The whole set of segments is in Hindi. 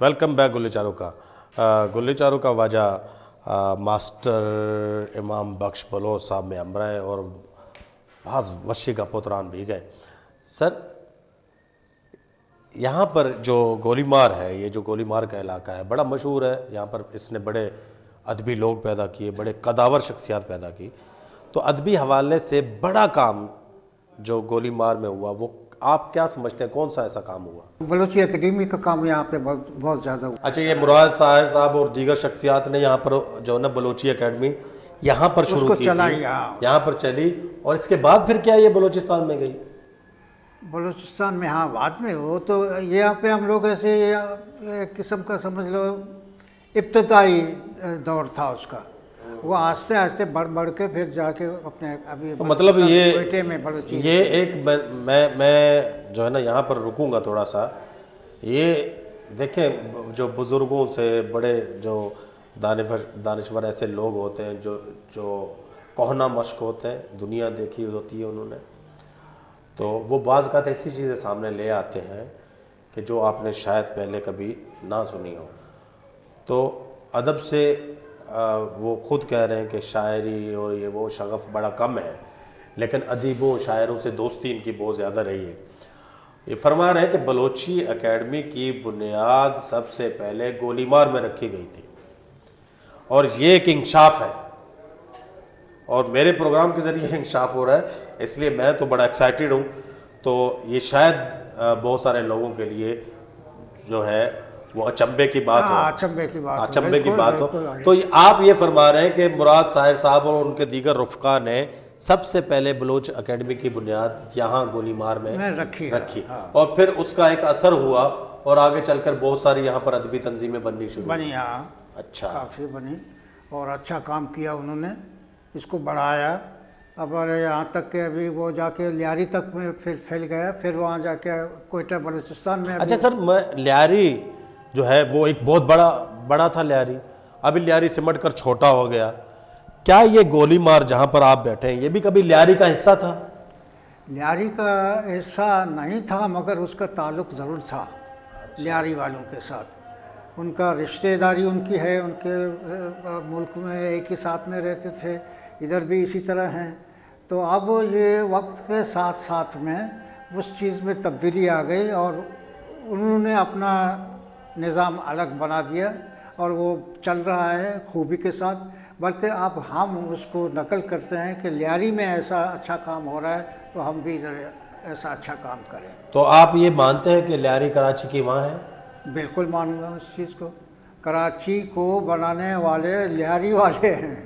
वेलकम बैक गुल्ली चारू का। गुल्ली चारू का वजह मास्टर इमाम बख्श बलोच साहब में अमरा है और बहुत वशी का पुत्रान भी गए। सर, यहाँ पर जो गोलीमार है, ये जो गोलीमार का इलाका है बड़ा मशहूर है। यहाँ पर इसने बड़े अदबी लोग पैदा किए, बड़े कदावर शख्सियात पैदा की। तो अदबी हवाले से बड़ा काम जो गोलीमार में हुआ, वो आप क्या समझते हैं, कौन सा ऐसा काम हुआ? बलोची एकेडमी का काम यहाँ पे बहुत ज़्यादा हुआ। अच्छा, ये मुराद साहिर साहब और दीगर शख्सियात ने यहाँ पर जो ना बलोची एकेडमी यहाँ पर शुरू की थी, यहाँ पर चली, और इसके बाद फिर क्या ये बलूचिस्तान में गई? बलूचिस्तान में, हाँ, बाद में वो तो यहाँ पे हम लोग ऐसे एक किस्म का समझ लो इब्तदाई दौर था उसका। वो आस्ते आस्ते बढ़ के फिर जाके अपने अभी तो मतलब बेटे में बलूची ये एक मैं जो है ना यहाँ पर रुकूंगा थोड़ा सा। ये देखें, जो बुज़ुर्गों से बड़े जो दानिश्वर ऐसे लोग होते हैं जो कोहना मश्क होते हैं, दुनिया देखी होती है उन्होंने, तो वो बाज़ का ऐसी चीज़ें सामने ले आते हैं कि जो आपने शायद पहले कभी ना सुनी हो। तो अदब से वो ख़ुद कह रहे हैं कि शायरी और ये वो शगफ़ बड़ा कम है, लेकिन अदीबों शायरों से दोस्ती इनकी बहुत ज़्यादा रही है। ये फरमा रहे हैं कि बलोची एकेडमी की बुनियाद सबसे पहले गोलीमार में रखी गई थी, और ये एक इंकशाफ है, और मेरे प्रोग्राम के ज़रिए इंकशाफ हो रहा है, इसलिए मैं तो बड़ा एक्साइटेड हूँ। तो ये शायद बहुत सारे लोगों के लिए जो है वो अचंभे की बात हो, अचंभे की बात हो। तो आप ये फरमा रहे हैं कि मुराद साहिर साहब और उनके दीगर रुफ़का ने सबसे पहले बलोच एकेडमी की बुनियाद यहाँ गोलीमार में रखी। हाँ। और फिर उसका एक असर हुआ और आगे चलकर बहुत सारी यहाँ पर अदबी तंजीमें बननी शुरू बनी। हाँ, अच्छा, काफ़ी बनी और अच्छा काम किया उन्होंने, इसको बढ़ाया। अब यहाँ तक के अभी वो जाके लियारी तक में फिर फैल गया, फिर वहाँ जाके कोयटा बलूचिस्तान में। अच्छा सर, लियारी जो है वो एक बहुत बड़ा था लियारी, अभी लियारी सिमट कर छोटा हो गया। क्या ये गोलीमार जहाँ पर आप बैठे हैं ये भी कभी लियारी का हिस्सा था? लियारी का हिस्सा नहीं था, मगर उसका ताल्लुक़ ज़रूर था। अच्छा। लियारी वालों के साथ उनका रिश्तेदारी उनकी है, उनके मुल्क में एक ही साथ में रहते थे, इधर भी इसी तरह हैं। तो अब ये वक्त के साथ साथ में उस चीज़ में तब्दीली आ गई और उन्होंने अपना निज़ाम अलग बना दिया और वो चल रहा है खूबी के साथ। बल्कि अब हम उसको नकल करते हैं कि लियारी में ऐसा अच्छा काम हो रहा है तो हम भी इधर ऐसा अच्छा काम करें। तो आप ये मानते हैं कि लियारी कराची की माँ है? बिल्कुल मानूंगा उस चीज़ को। कराची को बनाने वाले लियारी वाले हैं।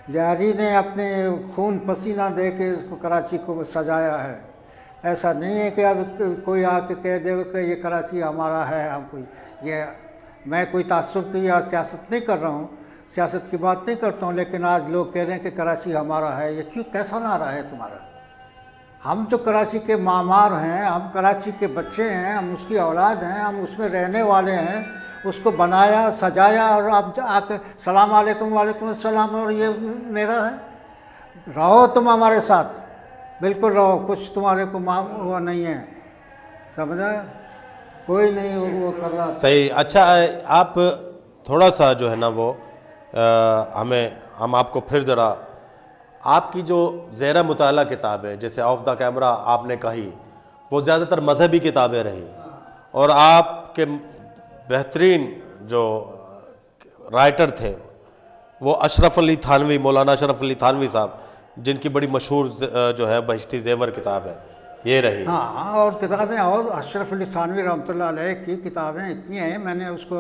लियारी ने अपने खून पसीना दे के इसको कराची को सजाया है। ऐसा नहीं है कि अब कोई आके कह दे कि ये कराची हमारा है। हम कोई ये मैं कोई तासुब की या सियासत नहीं कर रहा हूँ, सियासत की बात नहीं करता हूँ, लेकिन आज लोग कह रहे हैं कि कराची हमारा है। ये क्यों, कैसा नारा है तुम्हारा? हम तो कराची के मामार हैं, हम कराची के बच्चे हैं, हम उसकी औलाद हैं, हम उसमें रहने वाले हैं। उसको बनाया, सजाया, और आप आके सलाम अलैकुम, वालेकुम अस्सलाम, और ये मेरा है। रहो तुम हमारे साथ, बिल्कुल रहो, कुछ तुम्हारे को वो नहीं है, समझा? कोई नहीं वो कर रहा। सही। अच्छा, आप थोड़ा सा जो है ना वो हम आपको फिर ज़रा आपकी जो ज़ेरा मुताला किताबें, जैसे ऑफ द कैमरा आपने कही, वो ज़्यादातर मजहबी किताबें रहीं, और आपके बेहतरीन जो राइटर थे वो अशरफ अली थानवी, मौलाना अशरफ अली थानवी साहब, जिनकी बड़ी मशहूर जो है बहिश्ती ज़ेवर किताब है, ये रही। हाँ, और किताबें, और अशरफ अली थानवी रहमतुल्लाह अलैह की किताबें इतनी हैं। मैंने उसको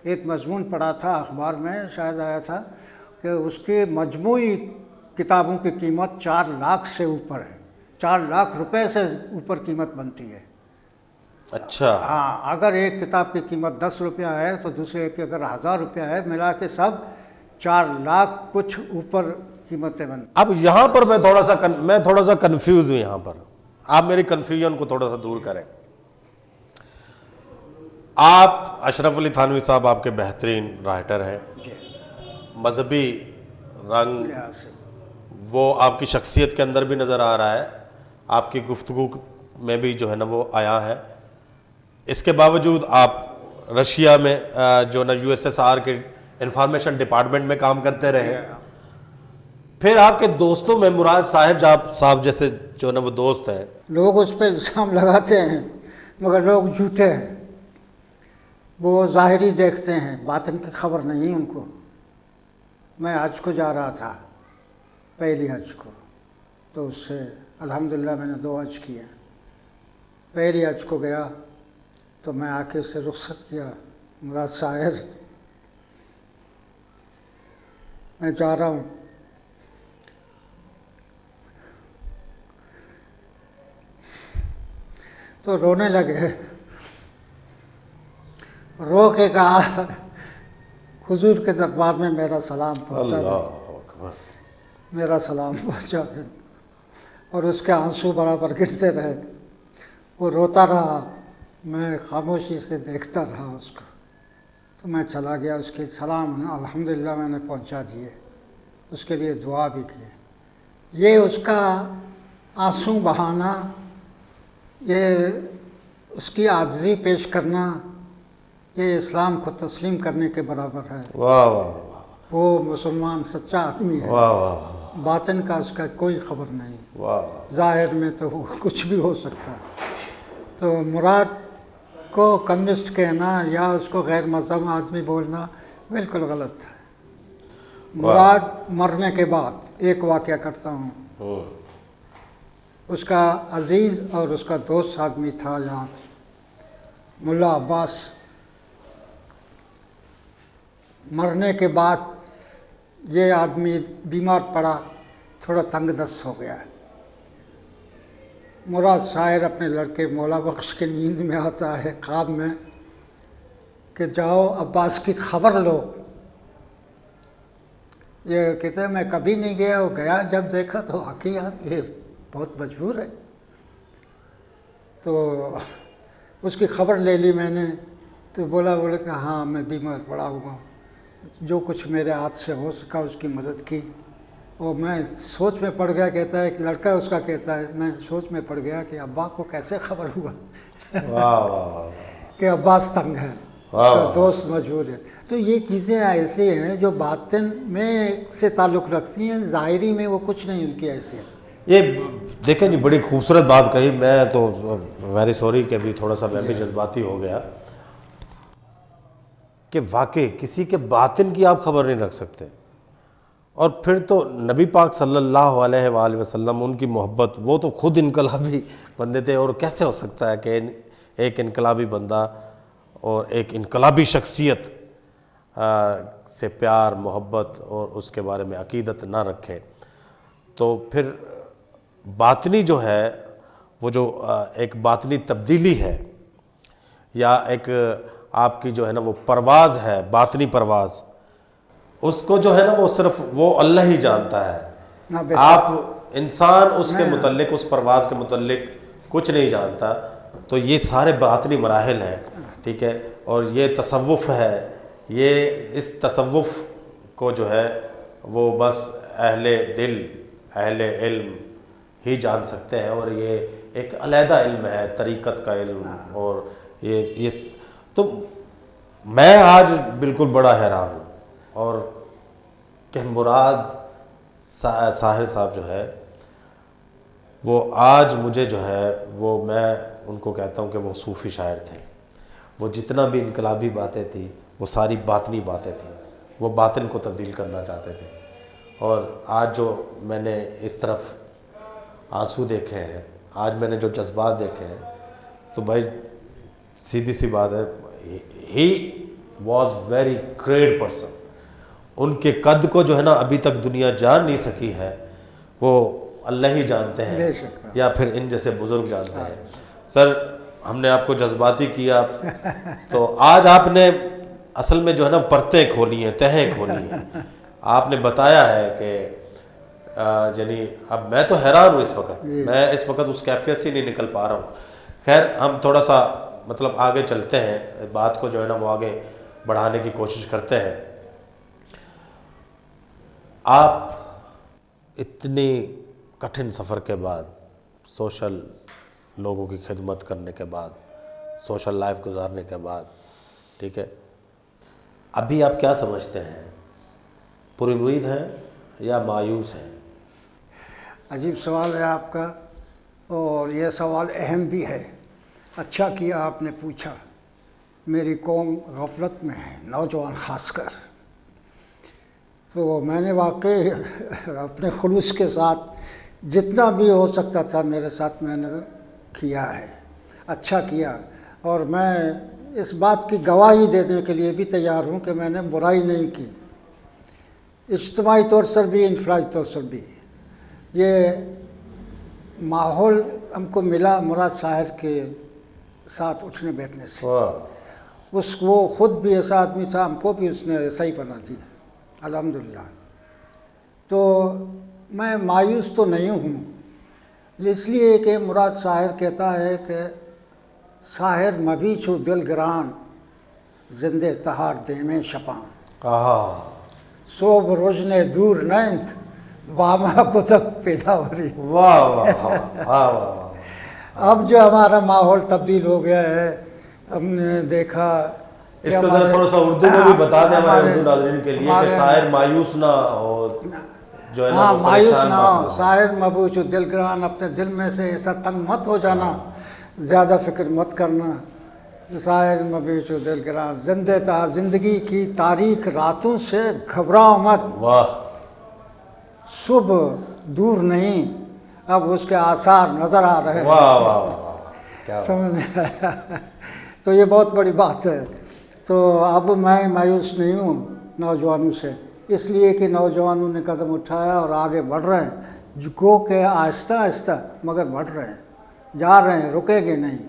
एक मजमून पढ़ा था, अखबार में शायद आया था, कि उसकी मजमूई किताबों की कीमत 4 लाख से ऊपर है। 4 लाख रुपए से ऊपर कीमत बनती है। अच्छा। हाँ, अगर एक किताब की कीमत 10 रुपया है तो दूसरे की अगर 1000 रुपया है, मिला के सब 4 लाख कुछ ऊपर कीमतें बनती। अब यहाँ पर मैं थोड़ा सा कंफ्यूज हूँ। यहाँ पर आप मेरी कंफ्यूजन को थोड़ा सा दूर करें। आप अशरफ अली थानवी साहब आपके बेहतरीन राइटर हैं, मजहबी रंग वो आपकी शख्सियत के अंदर भी नज़र आ रहा है, आपकी गुफ्तगू में भी जो है ना वो आया है। इसके बावजूद आप रशिया में जो ना यूएसएसआर के इंफॉर्मेशन डिपार्टमेंट में काम करते रहे। फिर आपके दोस्तों में मुराद साहब जैसे जो ना वो दोस्त हैं, लोग उस पर इल्ज़ाम लगाते हैं मगर लोग झूठे हैं, वो ज़ाहिरी देखते हैं, बातिन की खबर नहीं उनको। मैं हज को जा रहा था, पहली हज को, तो उससे अल्हम्दुलिल्लाह मैंने 2 हज किए। पहली हज को गया तो मैं आके उससे रुखसत किया, मुराद शायर मैं जा रहा हूँ। तो रोने लगे, रो के कहा हुजूर के दरबार में मेरा सलाम पहुँचा अल्लाह दे, अकबर। मेरा सलाम पहुँचा दे। और उसके आंसू बराबर गिरते रहे, वो रोता रहा, मैं खामोशी से देखता रहा उसको। तो मैं चला गया, उसके सलाम अल्हम्दुलिल्लाह मैंने पहुँचा दिए, उसके लिए दुआ भी की। ये उसका आंसू बहाना, ये उसकी आजिज़ी पेश करना, ये इस्लाम को तस्लीम करने के बराबर है। वाह वाह वाह वो मुसलमान सच्चा आदमी है, वाह वाह बातिन का उसका कोई खबर नहीं, वाह। ज़ाहिर में तो वो कुछ भी हो सकता है। तो मुराद को कम्युनिस्ट कहना या उसको गैर मज़हब आदमी बोलना बिल्कुल गलत है। मुराद मरने के बाद एक वाक़या करता हूँ, उसका अजीज़ और उसका दोस्त आदमी था यहाँ मुल्ला अब्बास। मरने के बाद ये आदमी बीमार पड़ा, थोड़ा तंग दस्त हो गया है। मुराद शायर अपने लड़के मौला बख्श के नींद में आता है ख्वाब में कि जाओ अब्बास की खबर लो। ये कहते हैं मैं कभी नहीं गया, वो गया, जब देखा तो वाकई यार ये बहुत मजबूर है। तो उसकी खबर ले ली मैंने, तो बोला कि हाँ मैं बीमार पड़ा हुआ, जो कुछ मेरे हाथ से हो सका उसकी मदद की। वो मैं सोच में पड़ गया, कहता है कि लड़का उसका कहता है, मैं सोच में पड़ गया कि अब्बा को कैसे खबर हुआ वाह वाह कि अब्बास तंग है, उसका दोस्त मजबूर है। तो ये चीज़ें ऐसी हैं जो बातिन में से ताल्लुक़ रखती हैं, ज़ाहिरी में वो कुछ नहीं उनकी हैसियत। ये देखें जी, बड़ी खूबसूरत बात कही। मैं तो वेरी सॉरी कि अभी थोड़ा सा मैं भी जज्बाती हो गया कि वाकई किसी के बातिन की आप खबर नहीं रख सकते। और फिर तो नबी पाक सल्लल्लाहु अलैहि वसल्लम, उनकी मोहब्बत, वो तो खुद इनकलाबी बंदे थे। और कैसे हो सकता है कि एक इनकलाबी बंदा और एक इनकलाबी शख्सियत से प्यार मोहब्बत और उसके बारे में अकीदत ना रखे। तो फिर बातनी जो है, वो जो एक बातनी तब्दीली है या एक आपकी जो है ना वो परवाज़ है, बातनी परवाज़, उसको जो है ना वो सिर्फ वो अल्लाह ही जानता है। आप इंसान उसके मुतल्लिक, उस परवाज़ के मुतल्लिक कुछ नहीं जानता। तो ये सारे बातनी मराहिल हैं, ठीक है। और ये तसव्वुफ़ है, ये इस तसव्वुफ़ को जो है वो बस अहले दिल अहले इल्म ही जान सकते हैं। और ये एक अलहदा इल्म है, तरीक़त का इल्म। और ये तो मैं आज बिल्कुल बड़ा हैरान हूँ। और कि मुराद साहिर साहब जो है वो आज मुझे जो है वो, मैं उनको कहता हूँ कि वो सूफ़ी शायर थे। वो जितना भी इनकलाबी बातें थी वो सारी बातनी बातें थी, वो बातिन को तब्दील करना चाहते थे। और आज जो मैंने इस तरफ आंसू देखे हैं, आज मैंने जो जज्बात देखे हैं, तो भाई सीधी सी बात है, he was very great person. उनके कद को जो है ना अभी तक दुनिया जान नहीं सकी है, वो अल्लाह ही जानते हैं या फिर इन जैसे बुज़ुर्ग जानते हैं। सर, हमने आपको जज्बाती किया, तो आज आपने असल में जो है ना परतें खोली हैं, तहें खोली हैं। आपने बताया है कि यानी अब मैं तो हैरान हूँ इस वक्त, मैं इस वक्त उस कैफियत से नहीं निकल पा रहा हूँ। खैर, हम थोड़ा सा मतलब आगे चलते हैं, बात को जो है ना वो आगे बढ़ाने की कोशिश करते हैं। आप इतनी कठिन सफ़र के बाद, सोशल लोगों की खिदमत करने के बाद, सोशल लाइफ गुजारने के बाद, ठीक है, अभी आप क्या समझते हैं, पुरुमीद हैं या मायूस हैं? अजीब सवाल है आपका, और यह सवाल अहम भी है। अच्छा किया आपने पूछा। मेरी कौम गफलत में है, नौजवान खासकर। तो मैंने वाकई अपने खुलूस के साथ जितना भी हो सकता था मेरे साथ मैंने किया है, अच्छा किया। और मैं इस बात की गवाही देने के लिए भी तैयार हूँ कि मैंने बुराई नहीं की, इज्तिमाई तौर पर भी, इनफरादी तौर पर भी। ये माहौल हमको मिला मुराद साहिर के साथ उठने बैठने से। वो ख़ुद भी ऐसा आदमी था, हमको भी उसने ऐसा ही बना दिया, अल्हम्दुलिल्लाह। तो मैं मायूस तो नहीं हूँ, इसलिए कि मुराद साहिर कहता है कि साहिर मबी छू दिल ग्रान, जिंदे तहार देमे शपान, सोब रोजने दूर नैंत, बामा को तक पैदावारी। वाह वाह वाह वाह वाह। अब जो हमारा माहौल तब्दील हो गया है, हमने देखा। इसको जरा थोड़ा सा उर्दू में भी बता दें हमारे उर्दू नाज़रीन के लिए कि शायर मायूस ना हो, जो है ना, हाँ, वो मायूस परेशान ना मत हो। हो। शायर मबूच दिलग्रान, अपने दिल में से ऐसा तंग मत हो जाना, ज़्यादा फिक्र मत करना। शायर मबूच दिलग्रान, जिंदे ता ज़िंदगी की तारीख रातों से घबराओ मत, वाह, सुबह दूर नहीं, अब उसके आसार नज़र आ रहे हैं। वाह वाह वाह वाह, क्या बात। समझ में आया? तो ये बहुत बड़ी बात है। तो अब मैं मायूस नहीं हूँ नौजवानों से, इसलिए कि नौजवानों ने कदम उठाया और आगे बढ़ रहे हैं, गो के आहिस्ता आहिस्ता मगर बढ़ रहे हैं, जा रहे हैं, रुकेंगे नहीं।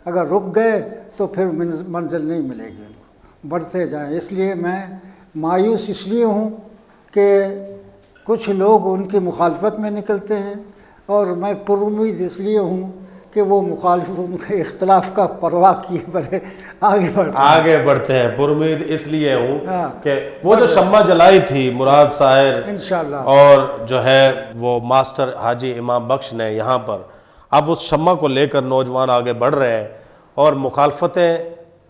अगर रुक गए तो फिर मंजिल नहीं मिलेगी उनको, बढ़ते जाएं। इसलिए मैं मायूस इसलिए हूँ कि कुछ लोग उनकी मुखालफत में निकलते हैं, और मैं पुरुमीद इसलिए हूँ कि वो मुखालिफ उनके इख्तलाफ का परवाह किए बड़े आगे बढ़ते हैं। पुरुमीद इसलिए हूँ हाँ, कि वो जो शम्मा जलाई थी मुराद साहिर इंशाअल्लाह, और जो है वो मास्टर हाजी इमाम बख्श ने यहाँ पर, अब उस शम्मा को लेकर नौजवान आगे बढ़ रहे हैं। और मुखालफतें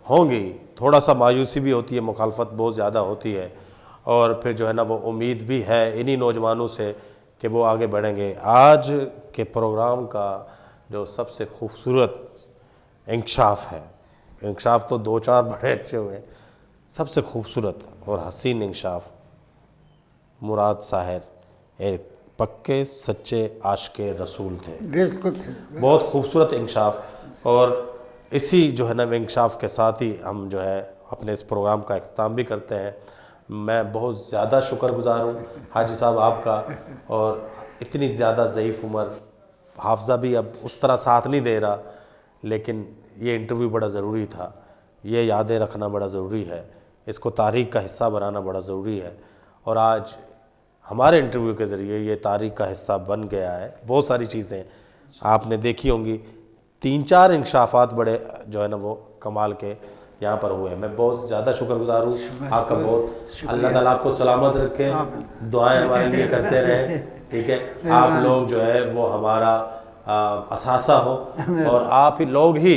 होंगी, थोड़ा सा मायूसी भी होती है, मुखालफत बहुत ज़्यादा होती है, और फिर जो है ना वो उम्मीद भी है इन्हीं नौजवानों से कि वो आगे बढ़ेंगे। आज के प्रोग्राम का जो सबसे खूबसूरत इंकशाफ है, इंकशाफ तो दो चार बड़े अच्छे हुए, सबसे खूबसूरत और हसीन इंकशाफ मुराद साहिर एक पक्के सच्चे आशिक़े रसूल थे। बिल्कुल बहुत खूबसूरत इंकशाफ। और इसी जो है ना इंकशाफ के साथ ही हम जो है अपने इस प्रोग्राम का इख्तिताम भी करते हैं। मैं बहुत ज़्यादा शुक्रगुज़ार हूँ हाजी साहब आपका, और इतनी ज़्यादा ज़ईफ़ उम्र, हाफ़ज़ा भी अब उस तरह साथ नहीं दे रहा, लेकिन ये इंटरव्यू बड़ा ज़रूरी था, ये यादें रखना बड़ा ज़रूरी है, इसको तारीख़ का हिस्सा बनाना बड़ा ज़रूरी है। और आज हमारे इंटरव्यू के ज़रिए ये तारीख़ का हिस्सा बन गया है। बहुत सारी चीज़ें आपने देखी होंगी, 3-4 इंकशाफात बड़े जो है ना वो कमाल के यहाँ पर हुए। मैं बहुत ज़्यादा शुक्रगुज़ार हूँ आपका, बहुत। अल्लाह ताला आपको सलामत रखे, दुआएं हमारे लिए करते रहें, ठीक है। आप लोग जो है वो हमारा असासा हो, और आप ही लोग ही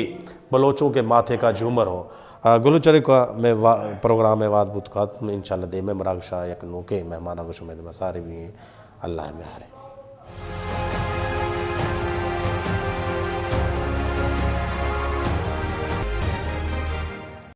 बलोचों के माथे का झूमर हो। गुलचरे का में प्रोग्राम में वाद बुत का इंशाल्लाह दे में मरागशा यक नोके मेहमान गुशुमेद मसारे भी अल्लाह में हारे।